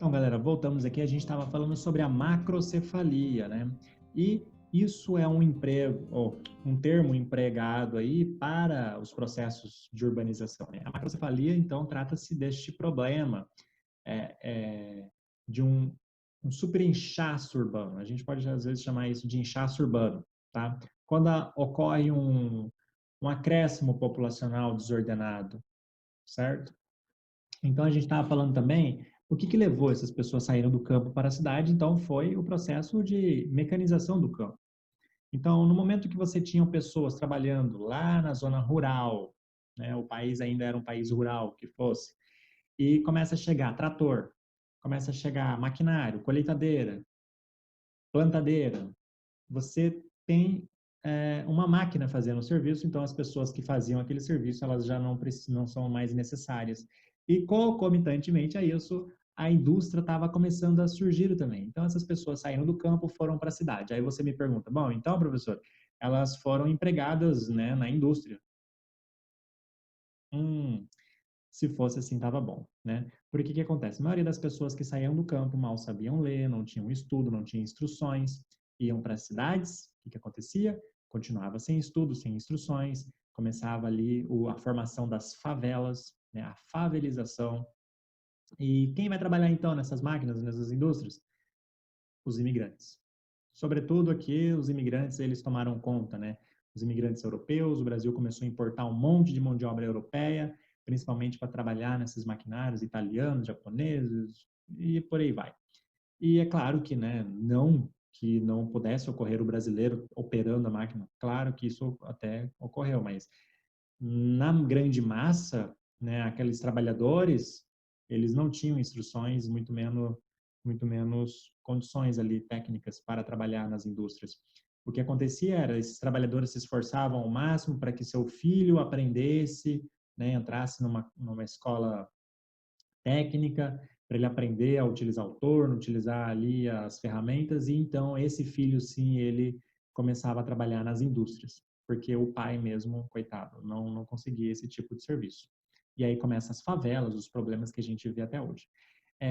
Então, galera, voltamos aqui. A gente estava falando sobre a macrocefalia, né? E isso é um emprego, ou um termo empregado aí para os processos de urbanização, né? A macrocefalia, então, trata-se deste problema é, é, de um super inchaço urbano. A gente pode, às vezes, chamar isso de inchaço urbano, tá? Quando ocorre um acréscimo populacional desordenado, certo? Então, a gente estava falando também o que levou essas pessoas a saírem do campo para a cidade. Então, foi o processo de mecanização do campo. Então, no momento que você tinha pessoas trabalhando lá na zona rural, né, o país ainda era um país rural, que fosse, e começa a chegar trator, começa a chegar maquinário, colheitadeira, plantadeira, você tem uma máquina fazendo o serviço, então as pessoas que faziam aquele serviço, elas já não são mais necessárias. E concomitantemente a isso, a indústria estava começando a surgir também. Então essas pessoas saíram do campo, foram para a cidade. Aí você me pergunta, bom, então, professor, elas foram empregadas, né, na indústria. Hum, se fosse assim, estava bom, né? Porque que acontece? A maioria das pessoas que saíam do campo mal sabiam ler, não tinham estudo, não tinham instruções, iam para as cidades, o que acontecia? Continuava sem estudo, sem instruções, começava ali a formação das favelas, né? A favelização. E quem vai trabalhar então nessas máquinas, nessas indústrias? Os imigrantes. Sobretudo aqui, os imigrantes, eles tomaram conta, né? Os imigrantes europeus, o Brasil começou a importar um monte de mão de obra europeia, principalmente para trabalhar nesses maquinários italianos, japoneses e por aí vai. E é claro que, né, não que não pudesse ocorrer o brasileiro operando a máquina, claro que isso até ocorreu, mas na grande massa, né, aqueles trabalhadores, eles não tinham instruções, muito menos condições ali técnicas para trabalhar nas indústrias. O que acontecia era, esses trabalhadores se esforçavam ao máximo para que seu filho aprendesse, né, entrasse numa escola técnica, para ele aprender a utilizar o torno, utilizar ali as ferramentas, e então esse filho, sim, ele começava a trabalhar nas indústrias, porque o pai mesmo, coitado, não conseguia esse tipo de serviço. E aí começam as favelas, os problemas que a gente vê até hoje.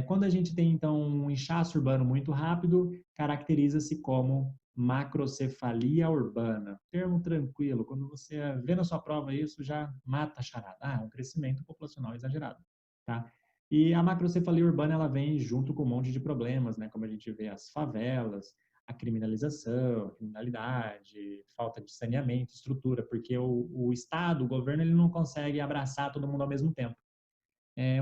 Quando a gente tem, então, um inchaço urbano muito rápido, caracteriza-se como macrocefalia urbana. Termo tranquilo, quando você vê na sua prova isso, já mata a charada. Ah, um crescimento populacional exagerado, tá? E a macrocefalia urbana, ela vem junto com um monte de problemas, né? Como a gente vê as favelas, a criminalização, a criminalidade, falta de saneamento, estrutura, porque o Estado, o governo, ele não consegue abraçar todo mundo ao mesmo tempo.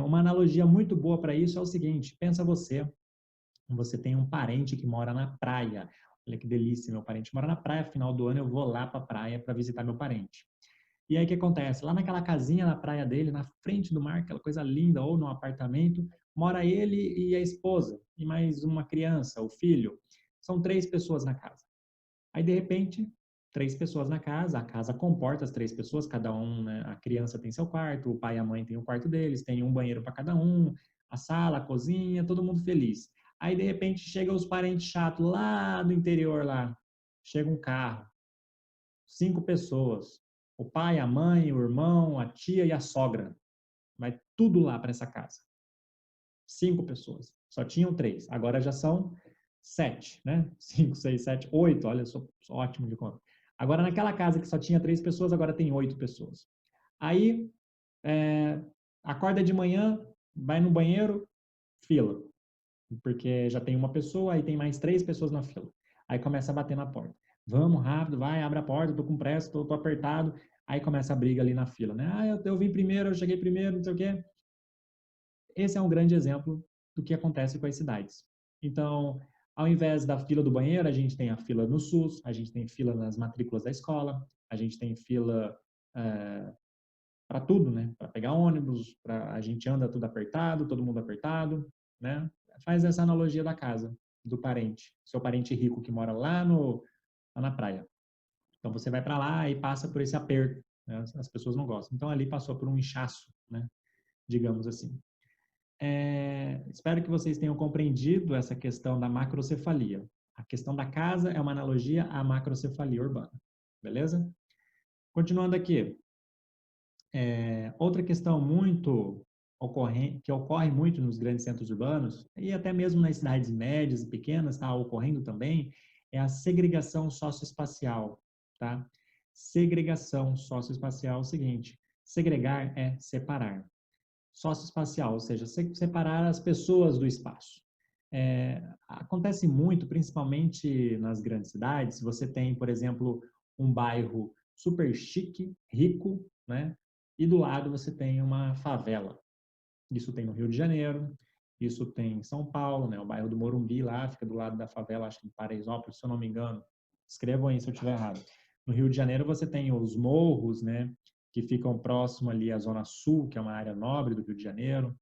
Uma analogia muito boa para isso é o seguinte: pensa você tem um parente que mora na praia. Olha que delícia, meu parente mora na praia, final do ano eu vou lá para a praia para visitar meu parente. E aí o que acontece? Lá naquela casinha na praia dele, na frente do mar, aquela coisa linda, ou num apartamento, mora ele e a esposa, e mais uma criança, o filho. São 3 pessoas na casa. Aí, de repente, 3 pessoas na casa, a casa comporta as 3 pessoas, cada um, né, a criança tem seu quarto, o pai e a mãe têm o quarto deles, tem um banheiro para cada um, a sala, a cozinha, todo mundo feliz. Aí, de repente, chega os parentes chatos lá do interior lá. Chega um carro, 5 pessoas, o pai, a mãe, o irmão, a tia e a sogra. Vai tudo lá para essa casa. 5 pessoas. Só tinham 3. Agora já são 7, né? 5, 6, 7, 8. Olha, sou ótimo de conta. Agora, naquela casa que só tinha 3 pessoas, agora tem 8 pessoas. Aí, acorda de manhã, vai no banheiro, fila. Porque já tem uma pessoa, aí tem mais 3 pessoas na fila. Aí começa a bater na porta. Vamos, rápido, vai, abre a porta, tô com pressa, tô apertado. Aí começa a briga ali na fila, né? Ah, eu vim primeiro, eu cheguei primeiro, não sei o quê. Esse é um grande exemplo do que acontece com as cidades. Então, ao invés da fila do banheiro, a gente tem a fila no SUS, a gente tem fila nas matrículas da escola, a gente tem fila para tudo, né? Para pegar ônibus, a gente anda tudo apertado, todo mundo apertado, né? Faz essa analogia da casa, do parente, seu parente rico que mora lá na praia. Então você vai para lá e passa por esse aperto, né? As pessoas não gostam. Então ali passou por um inchaço, né? Digamos assim. Espero que vocês tenham compreendido essa questão da macrocefalia. A questão da casa é uma analogia à macrocefalia urbana, beleza? Continuando aqui, outra questão muito que ocorre muito nos grandes centros urbanos, e até mesmo nas cidades médias e pequenas, está ocorrendo também, é a segregação socioespacial, tá? Segregação socioespacial é o seguinte, segregar é separar. Socioespacial, ou seja, separar as pessoas do espaço. Acontece muito, principalmente nas grandes cidades, você tem, por exemplo, um bairro super chique, rico, né? E do lado você tem uma favela. Isso tem no Rio de Janeiro, isso tem em São Paulo, né? O bairro do Morumbi lá, fica do lado da favela, acho que em Paraisópolis, se eu não me engano. Escrevam aí se eu estiver errado. No Rio de Janeiro você tem os morros, né? Que ficam próximo ali à Zona Sul, que é uma área nobre do Rio de Janeiro.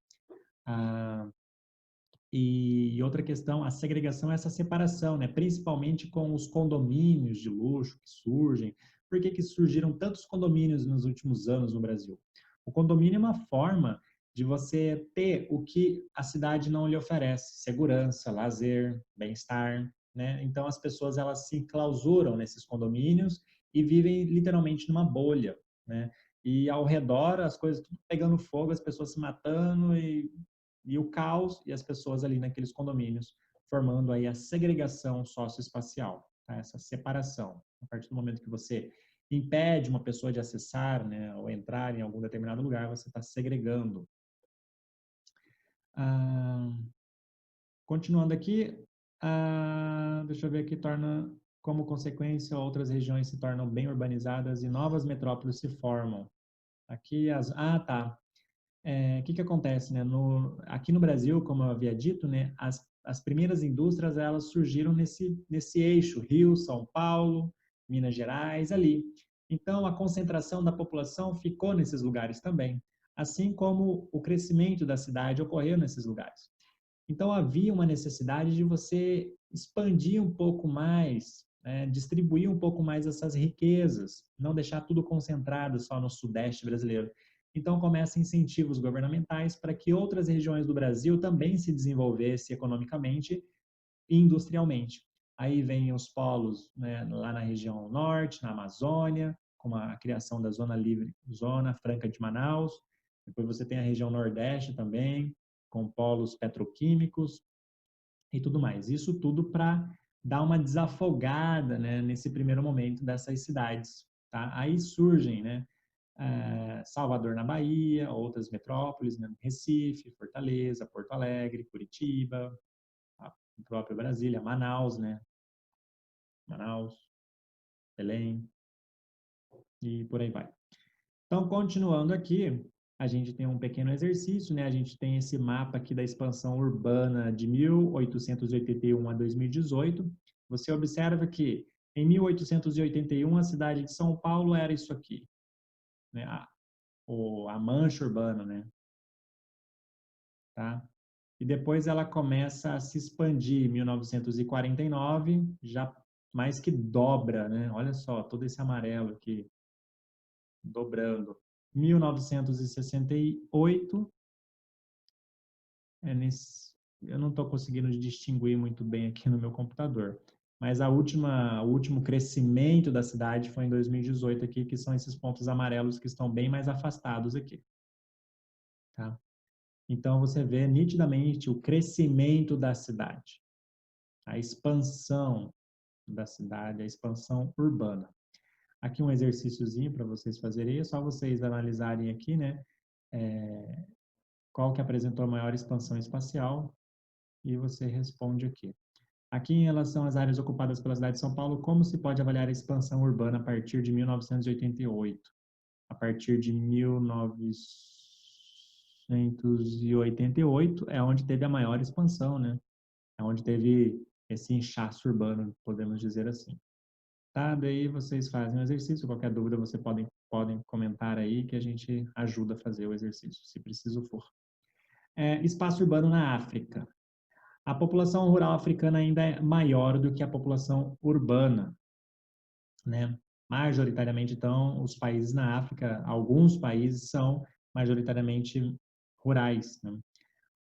E outra questão, a segregação é essa separação, né? Principalmente com os condomínios de luxo que surgem. Por que que surgiram tantos condomínios nos últimos anos no Brasil? O condomínio é uma forma de você ter o que a cidade não lhe oferece: segurança, lazer, bem-estar, né? Então as pessoas elas se clausuram nesses condomínios e vivem literalmente numa bolha, né? E ao redor as coisas tudo pegando fogo, as pessoas se matando e o caos e as pessoas ali naqueles condomínios, formando aí a segregação socioespacial, tá? Essa separação. A partir do momento que você impede uma pessoa de acessar, né, ou entrar em algum determinado lugar, você está segregando. Continuando aqui, deixa eu ver aqui, torna como consequência outras regiões se tornam bem urbanizadas e novas metrópoles se formam. Aqui tá. Que acontece, né? Aqui no Brasil, como eu havia dito, né, as primeiras indústrias elas surgiram nesse eixo, Rio, São Paulo, Minas Gerais, ali. Então, a concentração da população ficou nesses lugares também, assim como o crescimento da cidade ocorreu nesses lugares. Então, havia uma necessidade de você expandir um pouco mais, né, distribuir um pouco mais essas riquezas, não deixar tudo concentrado só no Sudeste brasileiro. Então, começam incentivos governamentais para que outras regiões do Brasil também se desenvolvessem economicamente e industrialmente. Aí vem os polos, né, lá na região norte, na Amazônia, com a criação da Zona Livre, Zona Franca de Manaus. Depois você tem a região nordeste também, com polos petroquímicos e tudo mais. Isso tudo para dar uma desafogada, né, nesse primeiro momento dessas cidades. Tá? Aí surgem, né, Salvador na Bahia, outras metrópoles, né, Recife, Fortaleza, Porto Alegre, Curitiba, a própria Brasília, Manaus, né, Manaus, Belém e por aí vai. Então, continuando aqui, a gente tem um pequeno exercício, né? A gente tem esse mapa aqui da expansão urbana de 1881 a 2018. Você observa que em 1881 a cidade de São Paulo era isso aqui, né? A mancha urbana, né? Tá? E depois ela começa a se expandir em 1949, já mais que dobra, né? Olha só, todo esse amarelo aqui, dobrando. 1968, eu não estou conseguindo distinguir muito bem aqui no meu computador, mas o último crescimento da cidade foi em 2018 aqui, que são esses pontos amarelos que estão bem mais afastados aqui. Tá? Então, você vê nitidamente o crescimento da cidade, a expansão da cidade, a expansão urbana. Aqui um exercíciozinho para vocês fazerem, é só vocês analisarem aqui, né, qual que apresentou a maior expansão espacial e você responde aqui. Aqui, em relação às áreas ocupadas pela cidade de São Paulo, como se pode avaliar a expansão urbana a partir de 1988? A partir de 1988 é onde teve a maior expansão, né? É onde teve esse inchaço urbano, podemos dizer assim. Tá? Daí vocês fazem o exercício, qualquer dúvida vocês podem comentar aí que a gente ajuda a fazer o exercício, se preciso for. Espaço urbano na África. A população rural africana ainda é maior do que a população urbana, né? Majoritariamente, então, os países na África, alguns países são majoritariamente rurais, né?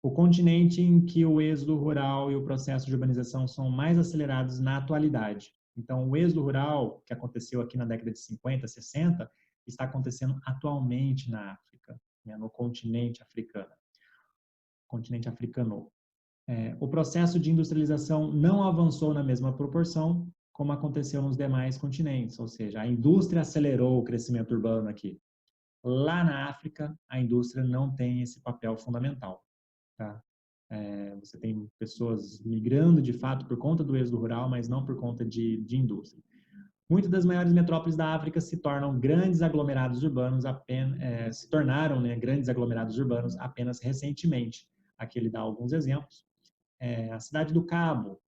O continente em que o êxodo rural e o processo de urbanização são mais acelerados na atualidade. Então, o êxodo rural, que aconteceu aqui na década de 50, 60, está acontecendo atualmente na África, né, no continente africano. continente africano. O processo de industrialização não avançou na mesma proporção como aconteceu nos demais continentes, ou seja, a indústria acelerou o crescimento urbano aqui. Lá na África, a indústria não tem esse papel fundamental. Tá? Você tem pessoas migrando de fato por conta do êxodo rural, mas não por conta de indústria. Muitas das maiores metrópoles da África se tornam grandes aglomerados urbanos se tornaram, né, grandes aglomerados urbanos apenas recentemente. Aqui ele dá alguns exemplos. A cidade do Cabo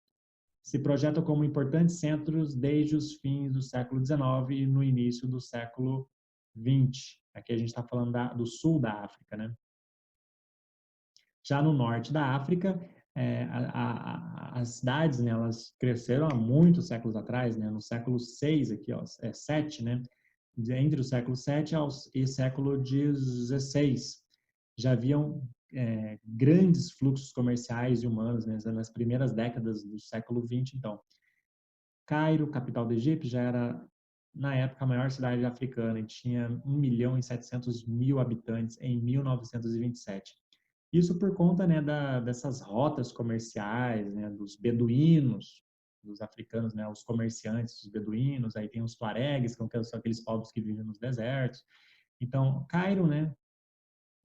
se projeta como importantes centros desde os fins do século XIX e no início do século XX. Aqui a gente está falando do sul da África, né? Já no norte da África, as cidades, né, elas cresceram há muitos séculos atrás, né? No século VI aqui, ó, 7, né? Entre o século VII e século XVI, já haviam grandes fluxos comerciais e humanos, né, nas primeiras décadas do século XX, então. Cairo, capital do Egito, já era, na época, a maior cidade africana e tinha 1.700.000 habitantes em 1927. Isso por conta, né, dessas rotas comerciais, né, dos beduínos, dos africanos, né, os comerciantes, os beduínos, aí tem os tuaregues, que são aqueles povos que vivem nos desertos. Então, Cairo, né,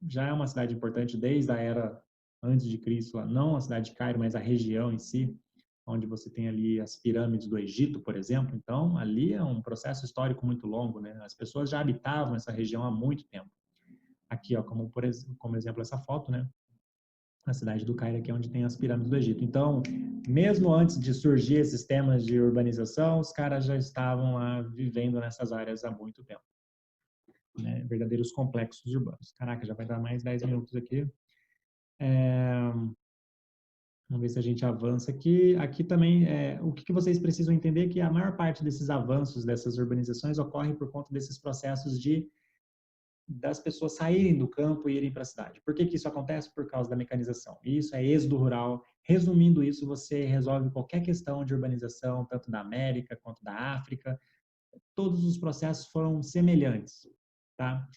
já é uma cidade importante desde a era antes de Cristo, não a cidade de Cairo, mas a região em si, onde você tem ali as pirâmides do Egito, por exemplo. Então, ali é um processo histórico muito longo, né? As pessoas já habitavam essa região há muito tempo. Aqui, ó, como exemplo essa foto, né? A cidade do Cairo aqui é onde tem as pirâmides do Egito. Então, mesmo antes de surgir esses temas de urbanização, os caras já estavam lá vivendo nessas áreas há muito tempo. Né? Verdadeiros complexos urbanos. Caraca, já vai dar mais 10 minutos aqui. Vamos ver se a gente avança aqui. Aqui também, o que vocês precisam entender é que a maior parte desses avanços, dessas urbanizações, ocorre por conta desses processos das pessoas saírem do campo e irem para a cidade. Por que isso acontece? Por causa da mecanização. Isso é êxodo rural. Resumindo isso, você resolve qualquer questão de urbanização, tanto da América quanto da África. Todos os processos foram semelhantes, tá?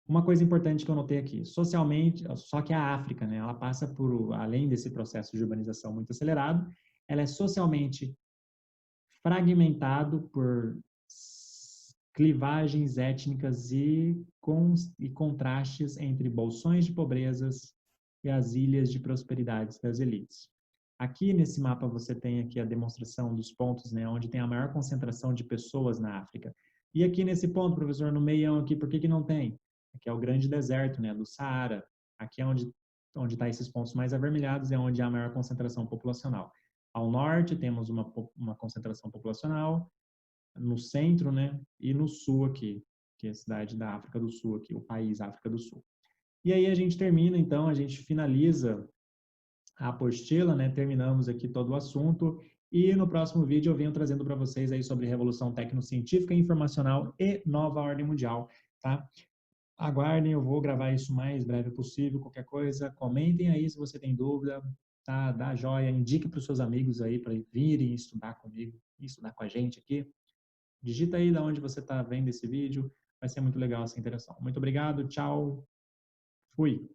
Uma coisa importante que eu notei aqui, socialmente, só que a África, né, ela passa por, além desse processo de urbanização muito acelerado, ela é socialmente fragmentado por clivagens étnicas e contrastes entre bolsões de pobrezas e as ilhas de prosperidades das elites. Aqui nesse mapa você tem aqui a demonstração dos pontos, né, onde tem a maior concentração de pessoas na África. E aqui nesse ponto, professor, no meião aqui, por que não tem? Aqui é o grande deserto, né, do Saara. Aqui é onde está esses pontos mais avermelhados, é onde há a maior concentração populacional. Ao norte temos uma concentração populacional, no centro, né, e no sul aqui, que é a cidade da África do Sul aqui, o país África do Sul. E aí a gente termina, então, a gente finaliza a apostila, né, terminamos aqui todo o assunto, e no próximo vídeo eu venho trazendo para vocês aí sobre Revolução Tecnocientífica, Informacional e Nova Ordem Mundial, tá? Aguardem, eu vou gravar isso o mais breve possível, qualquer coisa, comentem aí se você tem dúvida, tá? Dá joia, indique para os seus amigos aí para virem estudar comigo, estudar com a gente aqui. Digita aí de onde você está vendo esse vídeo, vai ser muito legal essa interação. Muito obrigado, tchau, fui!